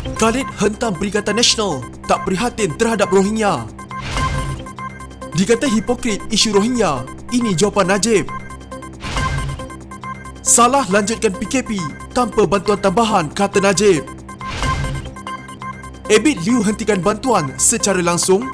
Khalid hentam Perikatan Nasional tak prihatin terhadap Rohingya. Dikata hipokrit isu Rohingya, ini jawapan Najib. Salah lanjutkan PKP tanpa bantuan tambahan, kata Najib. Abid Liu hentikan bantuan secara langsung.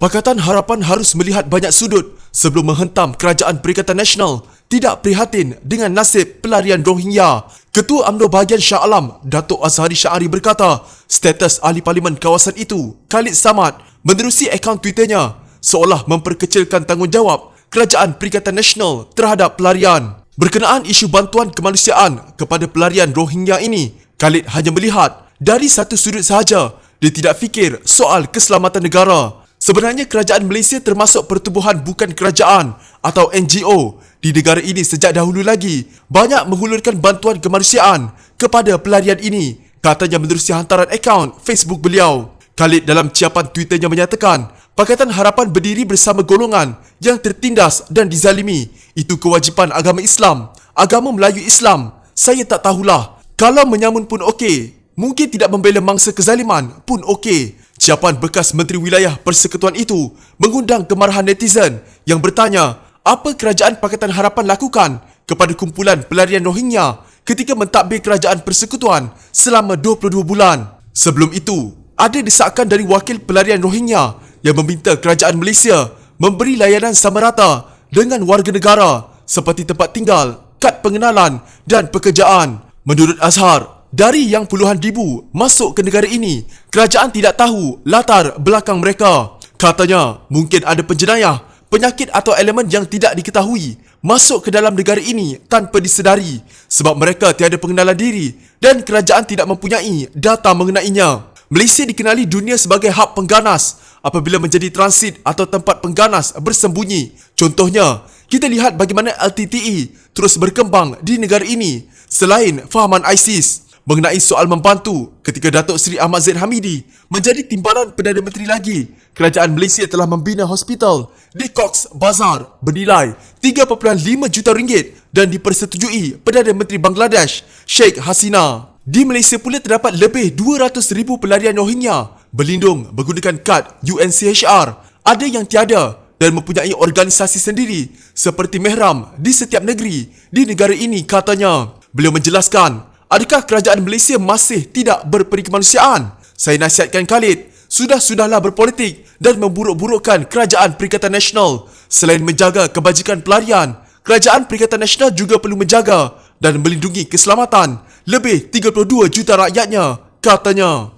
Pakatan Harapan harus melihat banyak sudut sebelum menghentam Kerajaan Perikatan Nasional tidak prihatin dengan nasib pelarian Rohingya. Ketua UMNO bahagian Shah Alam, Datuk Azhari Syahari berkata, status ahli parlimen kawasan itu, Khalid Samad, menerusi akaun Twitternya seolah memperkecilkan tanggungjawab Kerajaan Perikatan Nasional terhadap pelarian. Berkenaan isu bantuan kemanusiaan kepada pelarian Rohingya ini, Khalid hanya melihat dari satu sudut sahaja. Dia tidak fikir soal keselamatan negara. Sebenarnya kerajaan Malaysia termasuk pertubuhan bukan kerajaan atau NGO di negara ini sejak dahulu lagi banyak menghulurkan bantuan kemanusiaan kepada pelarian ini, katanya menerusi hantaran akaun Facebook beliau. Khalid dalam ciapan Twitternya menyatakan, Pakatan Harapan berdiri bersama golongan yang tertindas dan dizalimi. Itu kewajipan agama Islam, agama Melayu Islam. Saya tak tahulah. Kalau menyamun pun okey, mungkin tidak membela mangsa kezaliman pun okey. Ciapan bekas Menteri Wilayah Persekutuan itu mengundang kemarahan netizen yang bertanya apa Kerajaan Pakatan Harapan lakukan kepada kumpulan pelarian Rohingya ketika mentadbir Kerajaan Persekutuan selama 22 bulan. Sebelum itu, ada desakan dari wakil pelarian Rohingya yang meminta Kerajaan Malaysia memberi layanan sama rata dengan warga negara seperti tempat tinggal, kad pengenalan dan pekerjaan. Menurut Azhar, dari yang puluhan ribu masuk ke negara ini, kerajaan tidak tahu latar belakang mereka. Katanya, mungkin ada penjenayah, penyakit atau elemen yang tidak diketahui masuk ke dalam negara ini tanpa disedari sebab mereka tiada pengenalan diri dan kerajaan tidak mempunyai data mengenainya. Malaysia dikenali dunia sebagai hub pengganas apabila menjadi transit atau tempat pengganas bersembunyi. Contohnya, kita lihat bagaimana LTTE terus berkembang di negara ini selain fahaman ISIS. Mengenai soal membantu, ketika Datuk Seri Ahmad Zaid Hamidi menjadi timbalan Perdana Menteri lagi, kerajaan Malaysia telah membina hospital di Cox Bazar bernilai 3.5 juta ringgit dan dipersetujui Perdana Menteri Bangladesh, Sheikh Hasina. Di Malaysia pula terdapat lebih 200,000 pelarian Rohingya berlindung menggunakan kad UNCHR. Ada yang tiada dan mempunyai organisasi sendiri seperti Mehram di setiap negeri di negara ini, katanya. Beliau menjelaskan, adakah kerajaan Malaysia masih tidak berperi kemanusiaan? Saya nasihatkan Khalid, sudahlah berpolitik dan memburuk-burukkan Kerajaan Perikatan Nasional. Selain menjaga kebajikan pelarian, Kerajaan Perikatan Nasional juga perlu menjaga dan melindungi keselamatan lebih 32 juta rakyatnya, katanya.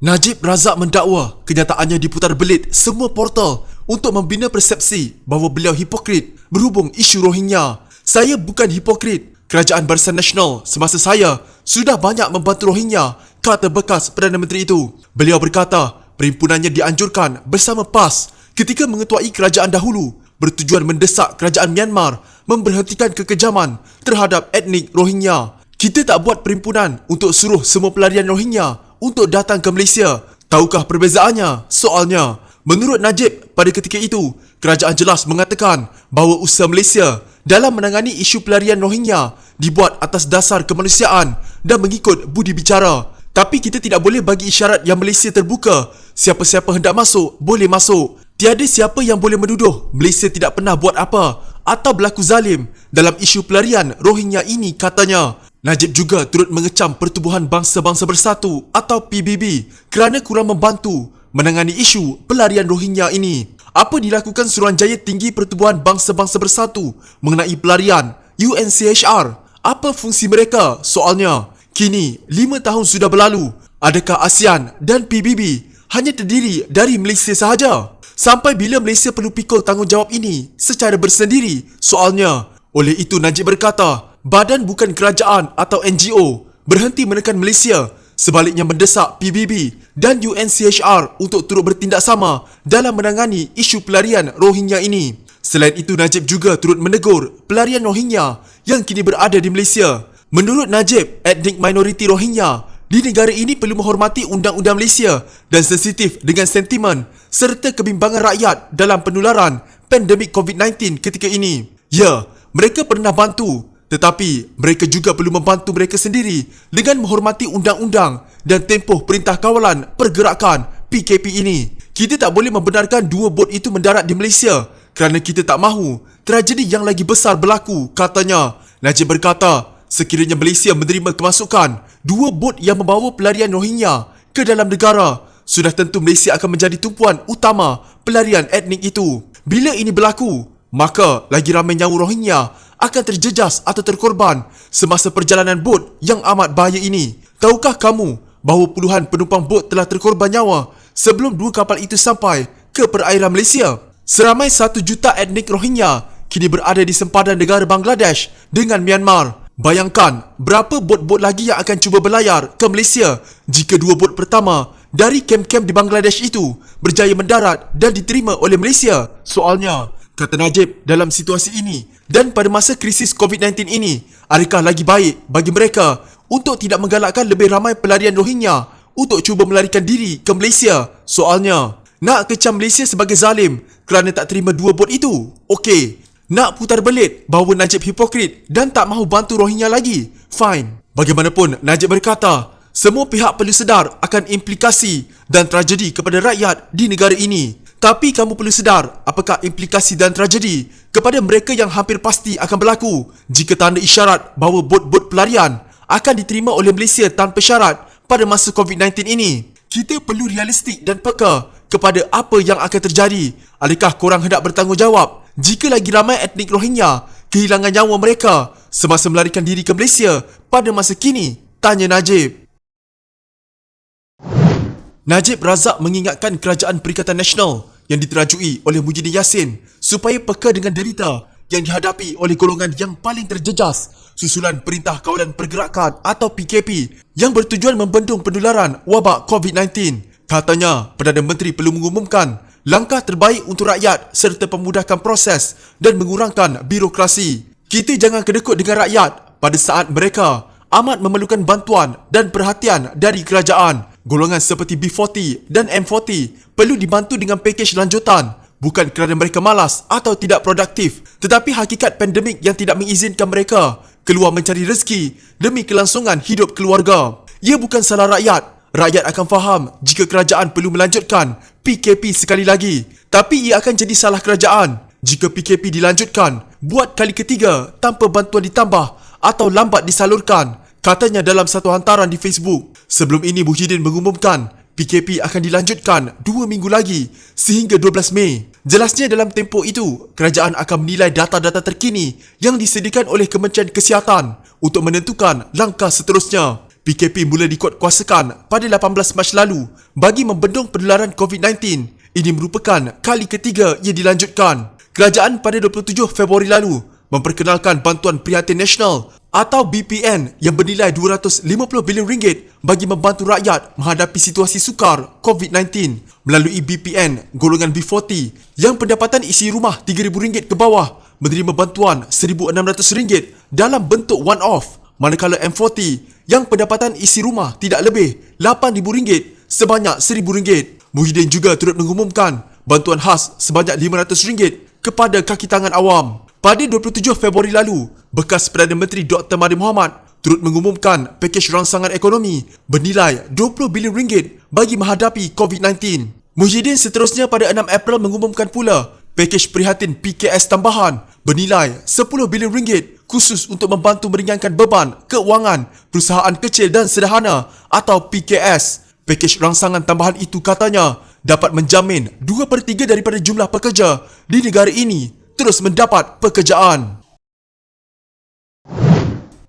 Najib Razak mendakwa kenyataannya diputar belit semua portal untuk membina persepsi bahawa beliau hipokrit berhubung isu Rohingya. Saya bukan hipokrit. Kerajaan Barisan Nasional semasa saya sudah banyak membantu Rohingya, kata bekas Perdana Menteri itu. Beliau berkata, perhimpunannya dianjurkan bersama PAS ketika mengetuai kerajaan dahulu bertujuan mendesak kerajaan Myanmar memberhentikan kekejaman terhadap etnik Rohingya. Kita tak buat perhimpunan untuk suruh semua pelarian Rohingya untuk datang ke Malaysia. Tahukah perbezaannya? Soalnya, menurut Najib pada ketika itu, kerajaan jelas mengatakan bahawa usaha Malaysia dalam menangani isu pelarian Rohingya dibuat atas dasar kemanusiaan dan mengikut budi bicara. Tapi kita tidak boleh bagi isyarat yang Malaysia terbuka. Siapa-siapa hendak masuk, boleh masuk. Tiada siapa yang boleh menuduh Malaysia tidak pernah buat apa atau berlaku zalim dalam isu pelarian Rohingya ini, katanya. Najib juga turut mengecam Pertubuhan Bangsa-Bangsa Bersatu atau PBB kerana kurang membantu menangani isu pelarian Rohingya ini. Apa dilakukan Suruhanjaya Tinggi Pertubuhan Bangsa-Bangsa Bersatu mengenai pelarian UNCHR? Apa fungsi mereka? Soalnya, kini 5 tahun sudah berlalu. Adakah ASEAN dan PBB hanya terdiri dari Malaysia sahaja? Sampai bila Malaysia perlu pikul tanggungjawab ini secara bersendiri? Soalnya. Oleh itu Najib berkata, badan bukan kerajaan atau NGO berhenti menekan Malaysia, sebaliknya mendesak PBB dan UNCHR untuk turut bertindak sama dalam menangani isu pelarian Rohingya ini. Selain itu, Najib juga turut menegur pelarian Rohingya yang kini berada di Malaysia. Menurut Najib, etnik minoriti Rohingya di negara ini perlu menghormati undang-undang Malaysia dan sensitif dengan sentimen serta kebimbangan rakyat dalam penularan pandemik COVID-19 ketika ini. Ya, mereka pernah bantu, tetapi mereka juga perlu membantu mereka sendiri dengan menghormati undang-undang dan tempoh Perintah Kawalan Pergerakan PKP ini. Kita tak boleh membenarkan dua bot itu mendarat di Malaysia kerana kita tak mahu tragedi yang lagi besar berlaku, katanya. Najib berkata, sekiranya Malaysia menerima kemasukan dua bot yang membawa pelarian Rohingya ke dalam negara, sudah tentu Malaysia akan menjadi tumpuan utama pelarian etnik itu. Bila ini berlaku, maka lagi ramai nyawa Rohingya akan terjejas atau terkorban semasa perjalanan bot yang amat bahaya ini. Tahukah kamu bahawa puluhan penumpang bot telah terkorban nyawa sebelum dua kapal itu sampai ke perairan Malaysia? Seramai 1 juta etnik Rohingya kini berada di sempadan negara Bangladesh dengan Myanmar. Bayangkan berapa bot-bot lagi yang akan cuba berlayar ke Malaysia jika dua bot pertama dari kem-kem di Bangladesh itu berjaya mendarat dan diterima oleh Malaysia. Soalnya, kata Najib, dalam situasi ini dan pada masa krisis COVID-19 ini, adakah lagi baik bagi mereka untuk tidak menggalakkan lebih ramai pelarian Rohingya untuk cuba melarikan diri ke Malaysia? Soalnya, nak kecam Malaysia sebagai zalim kerana tak terima dua bot itu? Okey. Nak putar belit bahawa Najib hipokrit dan tak mahu bantu Rohingya lagi? Fine. Bagaimanapun, Najib berkata, semua pihak perlu sedar akan implikasi dan tragedi kepada rakyat di negara ini. Tapi kamu perlu sedar apakah implikasi dan tragedi kepada mereka yang hampir pasti akan berlaku jika tanda isyarat bahawa bot-bot pelarian akan diterima oleh Malaysia tanpa syarat pada masa COVID-19 ini. Kita perlu realistik dan peka kepada apa yang akan terjadi. Adakah korang hendak bertanggungjawab jika lagi ramai etnik Rohingya kehilangan nyawa mereka semasa melarikan diri ke Malaysia pada masa kini? Tanya Najib. Najib Razak mengingatkan Kerajaan Perikatan Nasional yang diterajui oleh Muhyiddin Yassin supaya peka dengan derita yang dihadapi oleh golongan yang paling terjejas susulan Perintah Kawalan Pergerakan atau PKP yang bertujuan membendung penularan wabak COVID-19. Katanya, Perdana Menteri perlu mengumumkan langkah terbaik untuk rakyat serta memudahkan proses dan mengurangkan birokrasi. Kita jangan kedekut dengan rakyat pada saat mereka amat memerlukan bantuan dan perhatian dari kerajaan. Golongan seperti B40 dan M40 perlu dibantu dengan pakej lanjutan, bukan kerana mereka malas atau tidak produktif, tetapi hakikat pandemik yang tidak mengizinkan mereka keluar mencari rezeki demi kelangsungan hidup keluarga. Ia bukan salah rakyat. Rakyat akan faham jika kerajaan perlu melanjutkan PKP sekali lagi. Tapi ia akan jadi salah kerajaan jika PKP dilanjutkan buat kali ketiga tanpa bantuan ditambah atau lambat disalurkan, katanya dalam satu hantaran di Facebook. Sebelum ini, Muhyiddin mengumumkan PKP akan dilanjutkan 2 minggu lagi sehingga 12 Mei. Jelasnya dalam tempoh itu, kerajaan akan menilai data-data terkini yang disediakan oleh Kementerian Kesihatan untuk menentukan langkah seterusnya. PKP mula dikuatkuasakan pada 18 Mac lalu bagi membendung penularan COVID-19. Ini merupakan kali ketiga ia dilanjutkan. Kerajaan pada 27 Februari lalu memperkenalkan Bantuan Prihatin Nasional atau BPN yang bernilai RM250 bilion bagi membantu rakyat menghadapi situasi sukar COVID-19. Melalui BPN, golongan B40 yang pendapatan isi rumah RM3,000 ke bawah menerima bantuan RM1,600 dalam bentuk one-off, manakala M40 yang pendapatan isi rumah tidak lebih RM8,000 sebanyak RM1,000. Muhyiddin juga turut mengumumkan bantuan khas sebanyak RM500 kepada kaki tangan awam. Pada 27 Februari lalu, bekas Perdana Menteri Dr. Mahathir Mohamad turut mengumumkan pakej rangsangan ekonomi bernilai RM20 bilion bagi menghadapi COVID-19. Muhyiddin seterusnya pada 6 April mengumumkan pula pakej prihatin PKS tambahan bernilai RM10 bilion khusus untuk membantu meringankan beban keuangan perusahaan kecil dan sederhana atau PKS. Pakej rangsangan tambahan itu, katanya, dapat menjamin 2/3 daripada jumlah pekerja di negara ini terus mendapat pekerjaan.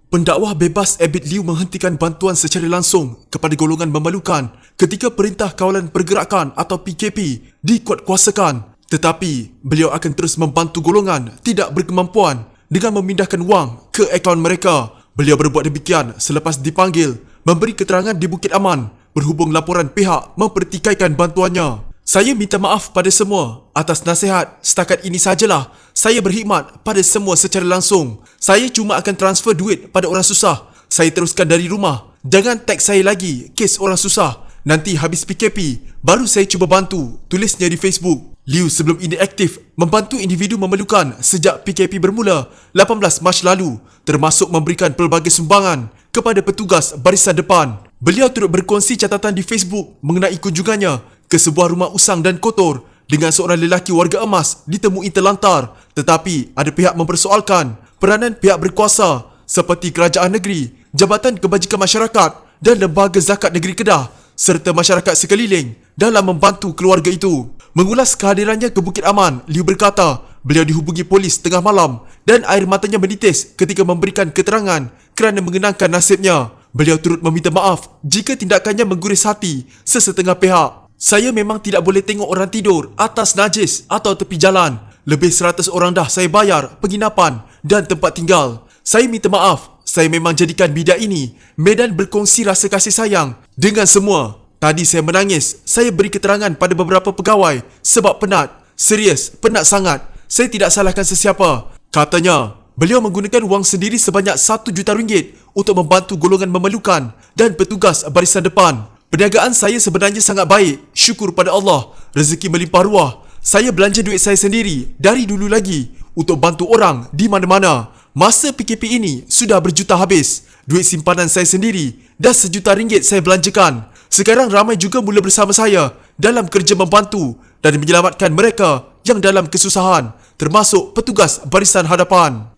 Pendakwah bebas Abid Liu menghentikan bantuan secara langsung kepada golongan memerlukan ketika Perintah Kawalan Pergerakan atau PKP dikuatkuasakan. Tetapi beliau akan terus membantu golongan tidak berkemampuan dengan memindahkan wang ke akaun mereka. Beliau berbuat demikian selepas dipanggil memberi keterangan di Bukit Aman berhubung laporan pihak mempertikaikan bantuannya. Saya minta maaf pada semua atas nasihat. Setakat ini sajalah. Saya berkhidmat pada semua secara langsung. Saya cuma akan transfer duit pada orang susah. Saya teruskan dari rumah. Jangan tag saya lagi kes orang susah. Nanti habis PKP, baru saya cuba bantu, tulisnya di Facebook. Liu sebelum ini aktif membantu individu memerlukan sejak PKP bermula 18 Mac lalu, termasuk memberikan pelbagai sumbangan kepada petugas barisan depan. Beliau turut berkongsi catatan di Facebook mengenai kunjungannya ke sebuah rumah usang dan kotor dengan seorang lelaki warga emas ditemui terlantar, tetapi ada pihak mempersoalkan peranan pihak berkuasa seperti kerajaan negeri, Jabatan Kebajikan Masyarakat dan Lembaga Zakat Negeri Kedah serta masyarakat sekeliling dalam membantu keluarga itu. Mengulas kehadirannya ke Bukit Aman, Liu berkata beliau dihubungi polis tengah malam dan air matanya menitis ketika memberikan keterangan kerana mengenangkan nasibnya. Beliau turut meminta maaf jika tindakannya mengguris hati sesetengah pihak. Saya memang tidak boleh tengok orang tidur atas najis atau tepi jalan. Lebih 100 orang dah saya bayar penginapan dan tempat tinggal. Saya minta maaf. Saya memang jadikan bidak ini medan berkongsi rasa kasih sayang dengan semua. Tadi saya menangis. Saya beri keterangan pada beberapa pegawai sebab penat. Serius, penat sangat. Saya tidak salahkan sesiapa. Katanya, beliau menggunakan wang sendiri sebanyak RM1 juta untuk membantu golongan memerlukan dan petugas barisan depan. Perniagaan saya sebenarnya sangat baik. Syukur pada Allah. Rezeki melimpah ruah. Saya belanja duit saya sendiri dari dulu lagi untuk bantu orang di mana-mana. Masa PKP ini sudah berjuta habis. Duit simpanan saya sendiri dah RM1 juta saya belanjakan. Sekarang ramai juga mula bersama saya dalam kerja membantu dan menyelamatkan mereka yang dalam kesusahan, termasuk petugas barisan hadapan.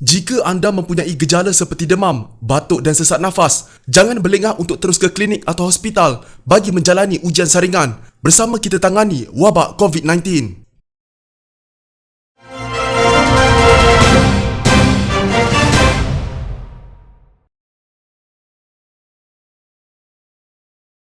Jika anda mempunyai gejala seperti demam, batuk dan sesak nafas, jangan berlengah untuk terus ke klinik atau hospital bagi menjalani ujian saringan. Bersama kita tangani wabak COVID-19.